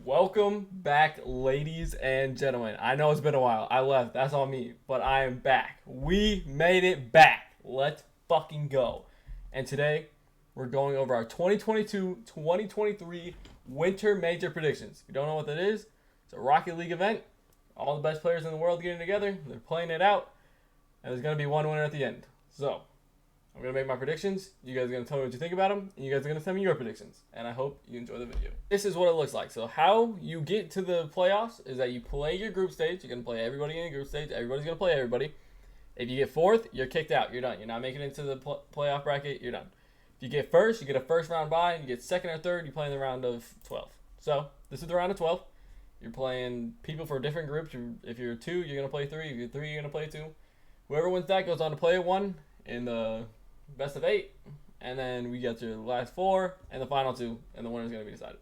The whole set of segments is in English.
Welcome back, ladies and gentlemen. I know it's been a while. I left. That's on me. But I am back. We made it back. Let's fucking go. And today, we're going over our 2022-2023 Winter Major predictions. If you don't know what that is, it's a Rocket League event. All the best players in the world getting together. They're playing it out. And there's going to be one winner at the end. So, I'm going to make my predictions. You guys are going to tell me what you think about them. And you guys are going to send me your predictions. And I hope you enjoy the video. This is what it looks like. So how you get to the playoffs is that you play your group stage. You're going to play everybody in your group stage. Everybody's going to play everybody. If you get fourth, you're kicked out. You're done. You're not making it into the playoff bracket. You're done. If you get first, you get a first round bye. You get second or third, you play in the round of 12. So this is the round of 12. You're playing people for different groups. If you're 2, you're going to play 3. If you're 3, you're going to play 2. Whoever wins that goes on to play 1 in the best of 8, and then we get to the last 4 and the final 2, and the winner is going to be decided.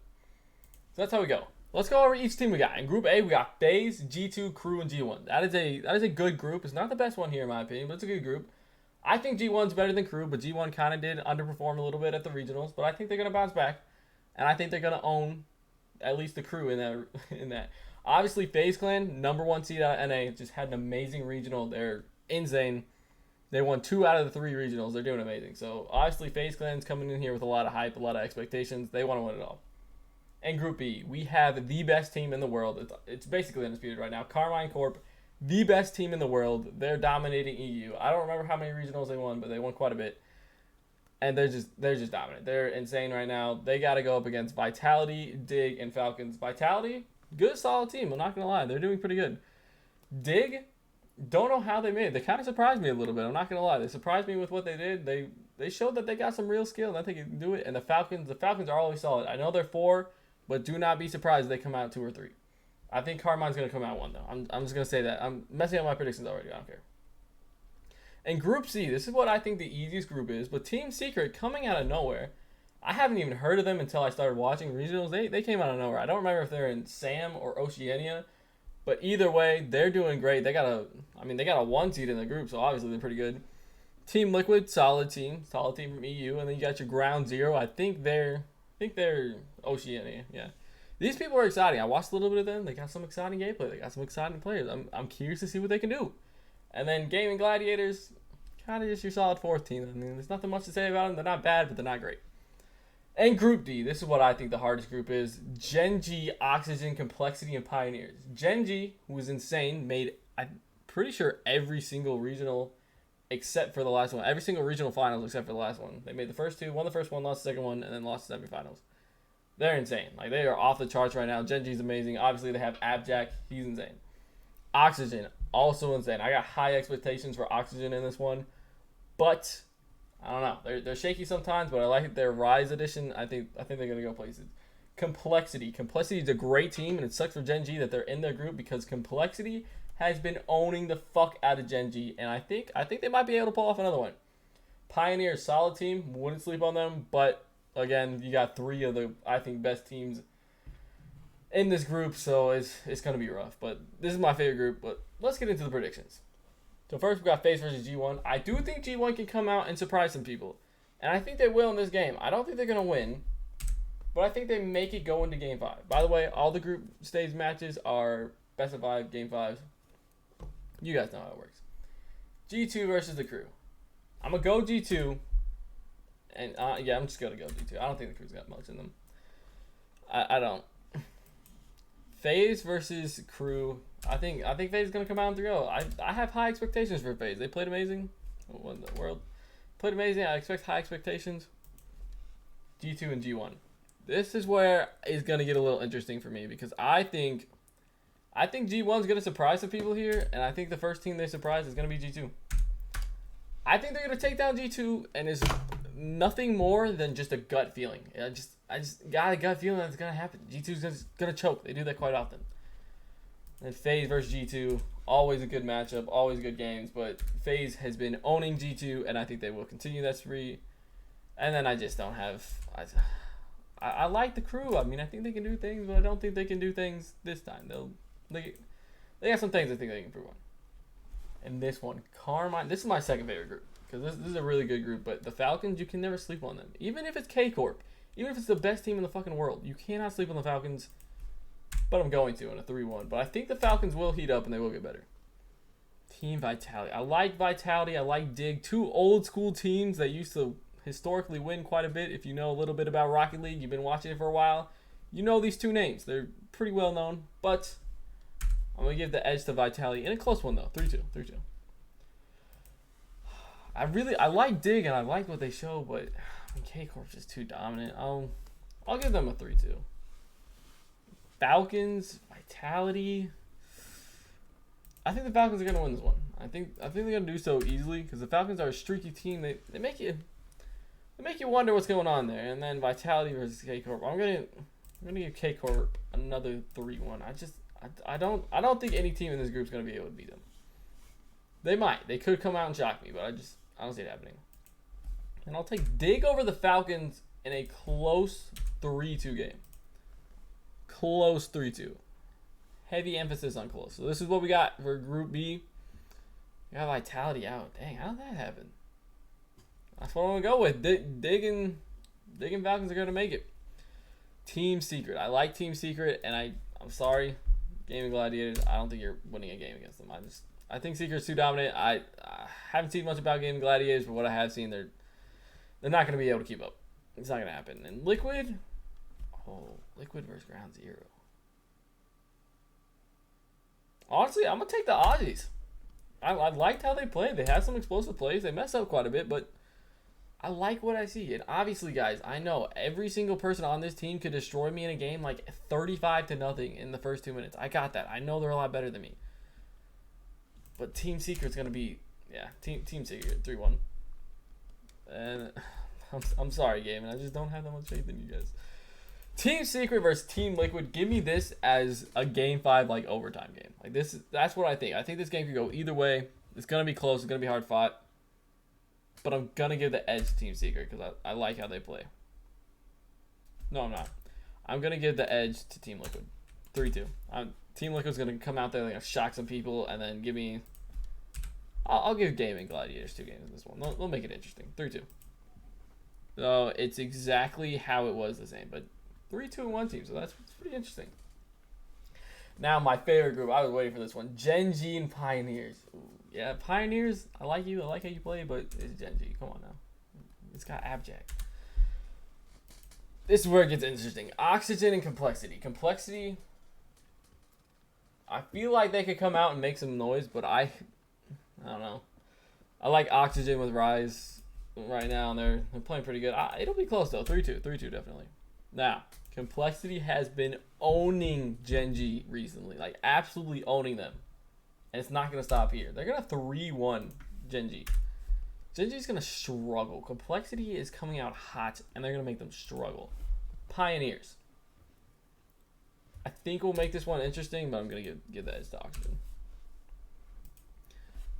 So that's how we go. Let's go over each team we got. In Group A, we got FaZe, G2, Crew, and G1. That is a good group. It's not the best one here in my opinion, but it's a good group. I think G1's better than Crew, but G1 kind of did underperform a little bit at the regionals, but I think they're going to bounce back, and I think they're going to own at least the Crew in that. Obviously, FaZe Clan, #1 seed out of NA, just had an amazing regional. They're insane. They won 2 out of the 3 regionals. They're doing amazing. So, obviously, FaZe Clan's coming in here with a lot of hype, a lot of expectations. They want to win it all. In Group B, we have the best team in the world. It's basically undisputed right now. Carmine Corp, the best team in the world. They're dominating EU. I don't remember how many regionals they won, but they won quite a bit. And they're just dominant. They're insane right now. They got to go up against Vitality, Dig, and Falcons. Vitality, good, solid team. I'm not going to lie. They're doing pretty good. Dig, don't know how they made it. They kind of surprised me a little bit. I'm not going to lie. They surprised me with what they did. They showed that they got some real skill, and I think they can do it. And the Falcons are always solid. I know they're 4, but do not be surprised if they come out 2 or 3. I think Carmine's going to come out 1, though. I'm just going to say that. I'm messing up my predictions already. I don't care. In Group C, this is what I think the easiest group is, but Team Secret coming out of nowhere. I haven't even heard of them until I started watching regionals. They came out of nowhere. I don't remember if they're in SAM or Oceania. But either way, they're doing great. They got a 1 seed in the group, so obviously they're pretty good. Team Liquid, solid team from EU, and then you got your Ground Zero. I think they're Oceania. Yeah, these people are exciting. I watched a little bit of them. They got some exciting gameplay. They got some exciting players. I'm curious to see what they can do. And then Gaming Gladiators, kind of just your solid 4th team. I mean, there's nothing much to say about them. They're not bad, but they're not great. And Group D, this is what I think the hardest group is. Gen G, Oxygen, Complexity, and Pioneers. Gen G, who was insane, made, I'm pretty sure, every single regional except for the last one. Every single regional finals except for the last one. They made the first 2, won the first one, lost the second one, and then lost the semifinals. They're insane. Like, they are off the charts right now. Gen G's amazing. Obviously, they have Abjack. He's insane. Oxygen, also insane. I got high expectations for Oxygen in this one, but I don't know. They're shaky sometimes, but I like their Rise edition. I think they're gonna go places. Complexity is a great team, and it sucks for Gen G that they're in their group because Complexity has been owning the fuck out of Gen G, and I think they might be able to pull off another one. Pioneer, solid team. Wouldn't sleep on them, but again, you got 3 of the best teams in this group, so it's gonna be rough. But this is my favorite group. But let's get into the predictions. So first we got FaZe versus G1. I do think G1 can come out and surprise some people. And I think they will in this game. I don't think they're going to win, but I think they make it go into Game 5. By the way, all the group stage matches are best of 5, Game 5s. You guys know how it works. G2 versus the Crew. I'm going to go G2. And yeah, I'm just going to go G2. I don't think the Crew's got much in them. I don't. FaZe versus Crew. I think FaZe is going to come out in 3-0. I have high expectations for FaZe. They played amazing. What in the world? Played amazing. I expect high expectations. G2 and G1. This is where it's going to get a little interesting for me because I think G1 is going to surprise some people here, and I think the first team they surprise is going to be G2. I think they're going to take down G2, and it's nothing more than just a gut feeling. I just got a gut feeling that's going to happen. G2's going to choke. They do that quite often. And FaZe versus G2, always a good matchup, always good games, but FaZe has been owning G2, and I think they will continue that spree. And then I just don't have... I like the Crew. I mean, I think they can do things, but I don't think they can do things this time. They got some things I think they can improve on. And this one, Carmine, this is my second favorite group, because this is a really good group, but the Falcons, you can never sleep on them. Even if it's K-Corp, even if it's the best team in the fucking world, you cannot sleep on the Falcons. but I'm going to in a 3-1. But I think the Falcons will heat up and they will get better. Team Vitality. I like Vitality. I like Dig. Two old school teams that used to historically win quite a bit. If you know a little bit about Rocket League, you've been watching it for a while, you know these two names. They're pretty well known, but I'm going to give the edge to Vitality in a close one, though. 3-2. 3-2. I like Dig and I like what they show, but K-Corp's just too dominant. I'll give them a 3-2. Falcons, Vitality. I think the Falcons are gonna win this one. I think they're gonna do so easily because the Falcons are a streaky team. They make you wonder what's going on there. And then Vitality versus K-Corp. I'm gonna give K-Corp another 3-1. I don't think any team in this group is gonna be able to beat them. They might. They could come out and shock me, but I don't see it happening. And I'll take Dig over the Falcons in a close 3-2 game. Close 3-2. Heavy emphasis on close. So this is what we got for Group B. We got Vitality out. Dang, how did that happen? That's what I'm going to go with. Dig and Falcons are going to make it. Team Secret. I like Team Secret, and I'm sorry, Gaming Gladiators. I don't think you're winning a game against them. I think Secret's too dominant. I haven't seen much about Gaming Gladiators, but what I have seen, they're not going to be able to keep up. It's not going to happen. And Liquid, Liquid versus Ground Zero. Honestly, I'm going to take the Aussies. I liked how they played. They had some explosive plays. They messed up quite a bit, but I like what I see. And obviously, guys, I know every single person on this team could destroy me in a game like 35-0 in the first 2 minutes. I got that. I know they're a lot better than me. But Team Secret's going to be, Team Secret, 3-1. And I'm sorry, game, and I just don't have that much faith in you guys. Team Secret versus Team Liquid. Give me this as a Game 5 like overtime game. Like that's what I think. I think this game could go either way. It's gonna be close. It's gonna be hard fought. But I'm gonna give the edge to Team Secret because I like how they play. No, I'm not. I'm gonna give the edge to Team Liquid. 3-2. Team Liquid's gonna come out there, they're gonna shock some people, and then give me. I'll give Gaming Gladiators 2 games in this one. They'll make it interesting. 3-2. So it's exactly how it was the same, but 3-2-1 team, so that's pretty interesting. Now, my favorite group. I was waiting for this one. Gen G and Pioneers. Ooh, yeah, Pioneers, I like you. I like how you play, but it's Gen G. Come on now. It's got Abject. This is where it gets interesting. Oxygen and Complexity. Complexity, I feel like they could come out and make some noise, but I don't know. I like Oxygen with Rise right now, and they're playing pretty good. It'll be close, though. 3-2. 3-2, definitely. Now, Complexity has been owning Gen G recently. Like, absolutely owning them. And it's not going to stop here. They're going to 3-1 Gen G. Gen G's going to struggle. Complexity is coming out hot, and they're going to make them struggle. Pioneers. I think we'll make this one interesting, but I'm going to give the edge to Oxygen.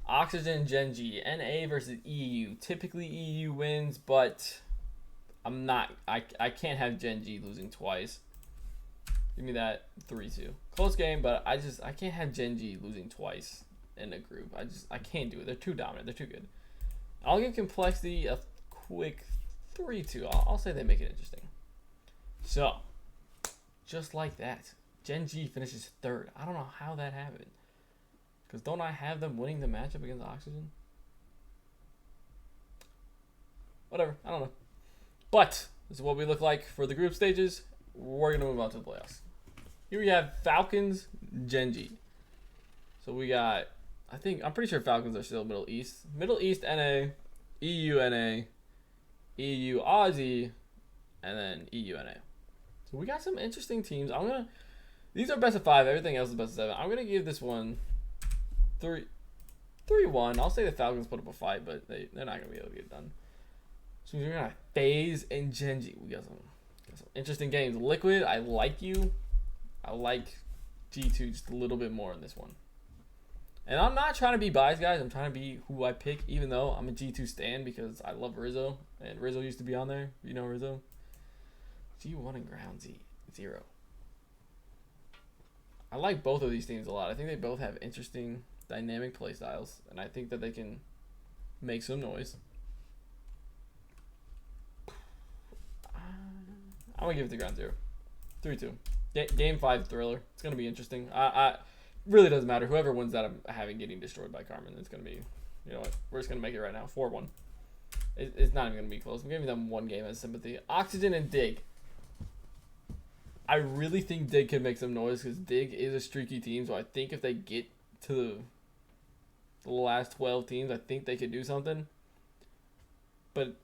Oxygen, Gen G. NA versus EU. Typically, EU wins, but I can't have Gen G losing twice. Give me that 3-2. Close game, but I can't have Gen G losing twice in a group. I can't do it. They're too dominant. They're too good. I'll give Complexity a quick 3-2. I'll say they make it interesting. So, just like that, Gen G finishes 3rd. I don't know how that happened. Because don't I have them winning the matchup against Oxygen? Whatever. I don't know. But this is what we look like for the group stages. We're going to move on to the playoffs. Here we have Falcons, Gen G. So we got, I'm pretty sure Falcons are still Middle East. Middle East, NA, EU, NA, EU, Aussie, and then EU, NA. So we got some interesting teams. These are best of 5. Everything else is best of 7. I'm going to give this one 3-1. I'll say the Falcons put up a fight, but they're not going to be able to get it done. So we're going to FaZe and Gen G. We got some interesting games. Liquid, I like you. I like G2 just a little bit more in this one. And I'm not trying to be biased, guys. I'm trying to be who I pick, even though I'm a G2 stan because I love Rizzo. And Rizzo used to be on there. You know Rizzo? G1 and Ground Zero. I like both of these teams a lot. I think they both have interesting, dynamic play styles. And I think that they can make some noise. I'm going to give it to Ground Zero. 3-2. Game 5 thriller. It's gonna be interesting. I really doesn't matter. Whoever wins that, I'm having getting destroyed by Carmen. It's gonna be, you know what? We're just gonna make it right now. 4-1. It's not even gonna be close. I'm giving them one game as sympathy. Oxygen and Dig. I really think Dig can make some noise because Dig is a streaky team. So I think if they get to the last 12 teams, I think they could do something. But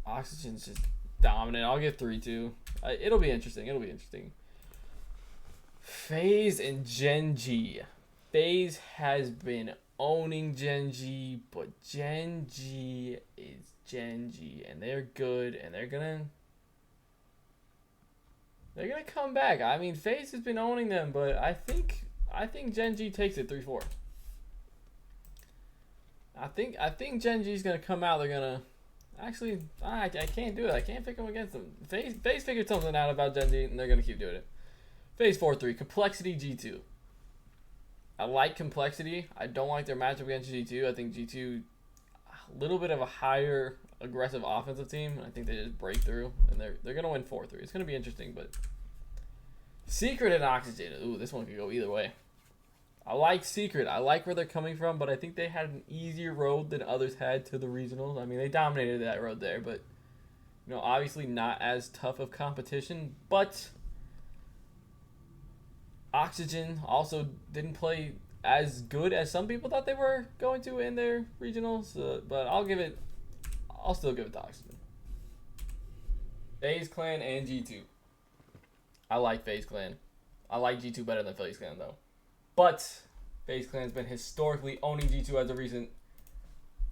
Oxygen's just dominant. I'll give 3-2. It'll be interesting. It'll be interesting. FaZe and Gen G. FaZe has been owning Gen G, but Gen G is Gen G, and they're good, and they're gonna come back. I mean, FaZe has been owning them, but I think Gen G takes it 3-4. I think Gen G's gonna come out. They're gonna actually. I can't do it. I can't pick them against them. FaZe figured something out about Gen G, and they're gonna keep doing it. FaZe 4-3. Complexity G2. I like Complexity. I don't like their matchup against G2. I think G2 a little bit of a higher aggressive offensive team. I think they just break through, and they're gonna win 4-3. It's gonna be interesting, but Secret and Oxygen. Ooh, this one could go either way. I like Secret. I like where they're coming from, but I think they had an easier road than others had to the regionals. I mean, they dominated that road there, but you know, obviously not as tough of competition. But Oxygen also didn't play as good as some people thought they were going to in their regionals, but I'll still give it to Oxygen. FaZe Clan and G2. I like FaZe Clan. I like G2 better than FaZe Clan though. But FaZe Clan's been historically owning G2 as of recent.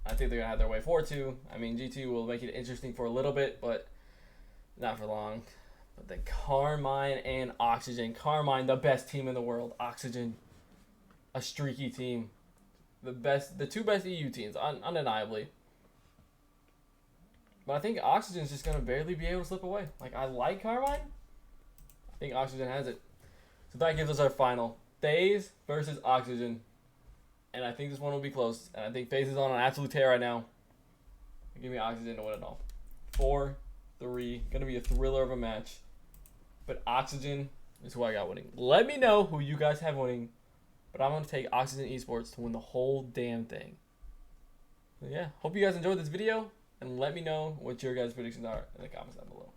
I think they're gonna have their way 4-2. I mean, G2 will make it interesting for a little bit, but not for long. But then Carmine and Oxygen. Carmine, the best team in the world. Oxygen, a streaky team. The two best EU teams, undeniably. But I think Oxygen's just gonna barely be able to slip away. Like, I like Carmine. I think Oxygen has it. So that gives us our final. FaZe versus Oxygen. And I think this one will be close. And I think FaZe is on an absolute tear right now. Give me Oxygen to win it all. 4-3. Gonna be a thriller of a match. But Oxygen is who I got winning. Let me know who you guys have winning. But I'm going to take Oxygen Esports to win the whole damn thing. So yeah, hope you guys enjoyed this video. And let me know what your guys' predictions are in the comments down below.